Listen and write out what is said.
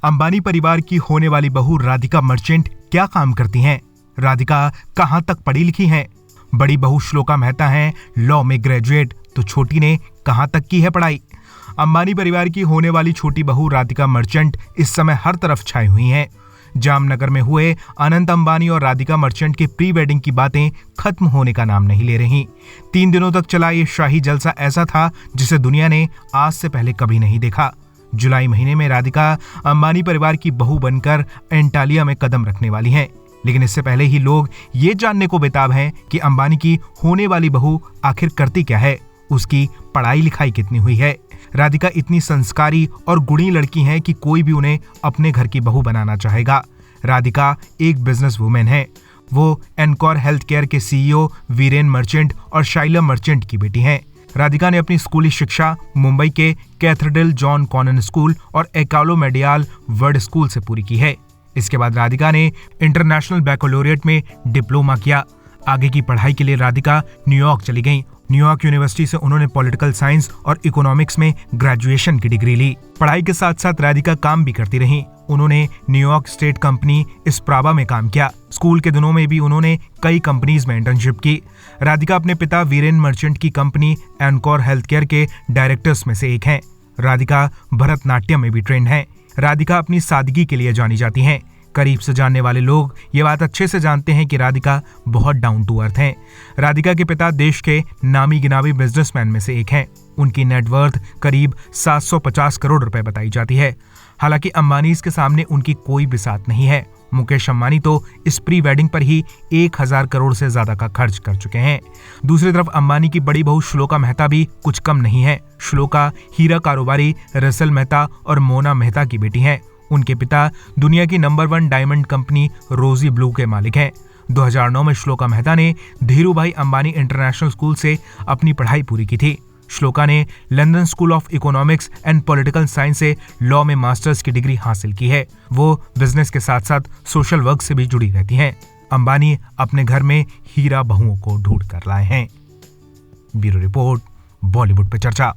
अंबानी परिवार की होने वाली बहू राधिका मर्चेंट क्या काम करती हैं? राधिका कहां तक पढ़ी लिखी हैं? बड़ी बहू श्लोका मेहता हैं लॉ में ग्रेजुएट, तो छोटी ने कहां तक की है पढ़ाई? अंबानी परिवार की होने वाली छोटी बहू राधिका मर्चेंट इस समय हर तरफ छाई हुई हैं। जामनगर में हुए अनंत अंबानी और राधिका मर्चेंट के प्री वेडिंग की बातें खत्म होने का नाम नहीं ले रही। 3 दिनों तक चला ये शाही जलसा ऐसा था जिसे दुनिया ने आज से पहले कभी नहीं देखा। जुलाई महीने में राधिका अंबानी परिवार की बहू बनकर एंटालिया में कदम रखने वाली हैं। लेकिन इससे पहले ही लोग ये जानने को बेताब हैं कि अंबानी की होने वाली बहू आखिर करती क्या है, उसकी पढ़ाई लिखाई कितनी हुई है। राधिका इतनी संस्कारी और गुणी लड़की हैं कि कोई भी उन्हें अपने घर की बहू बनाना चाहेगा। राधिका एक बिजनेस वुमेन है। वो एनकॉर हेल्थ केयर के सीईओ वीरेन मर्चेंट और शाइला मर्चेंट की बेटी हैं। राधिका ने अपनी स्कूली शिक्षा मुंबई के कैथेड्रल जॉन कॉनन स्कूल और एकालो मेडियाल वर्ड स्कूल से पूरी की है। इसके बाद राधिका ने इंटरनेशनल बैकलोरिएट में डिप्लोमा किया। आगे की पढ़ाई के लिए राधिका न्यूयॉर्क चली गईं। न्यूयॉर्क यूनिवर्सिटी से उन्होंने पॉलिटिकल साइंस और इकोनॉमिक्स में ग्रेजुएशन की डिग्री ली। पढ़ाई के साथ साथ राधिका काम भी करती रहीं। उन्होंने न्यूयॉर्क स्टेट कंपनी स्प्रावा में काम किया। स्कूल के दिनों में भी उन्होंने कई कंपनीज में इंटर्नशिप की। राधिका अपने पिता वीरेन मर्चेंट की कंपनी एनकॉर हेल्थ केयर के डायरेक्टर्स में से एक हैं। राधिका भरतनाट्यम में भी ट्रेंड हैं। राधिका अपनी सादगी के लिए जानी जाती हैं। करीब से जानने वाले लोग ये बात अच्छे से जानते हैं कि राधिका बहुत डाउन टू अर्थ हैं। राधिका के पिता देश के नामी गिनामी बिजनेसमैन में से एक हैं। उनकी नेटवर्थ करीब 750 करोड़ रुपए बताई जाती है। हालांकि अंबानीज के सामने उनकी कोई बिसात नहीं है। मुकेश अंबानी तो इस प्री वेडिंग पर ही 1000 करोड़ से ज्यादा का खर्च कर चुके हैं। दूसरी तरफ अंबानी की बड़ी बहू श्लोका मेहता भी कुछ कम नहीं है। श्लोका हीरा कारोबारी रसल मेहता और मोना मेहता की बेटी हैं। उनके पिता दुनिया की नंबर 1 डायमंड कंपनी रोजी ब्लू के मालिक हैं। 2009 में श्लोका मेहता ने धीरूभाई अंबानी इंटरनेशनल स्कूल से अपनी पढ़ाई पूरी की थी। श्लोका ने London school of economics and political science से लॉ में मास्टर्स की डिग्री हासिल की है। वो बिजनेस के साथ साथ सोशल वर्क से भी जुड़ी रहती हैं। अंबानी अपने घर में हीरा बहुओं को ढूंढ कर लाए हैं। ब्यूरो रिपोर्ट, बॉलीवुड पे चर्चा।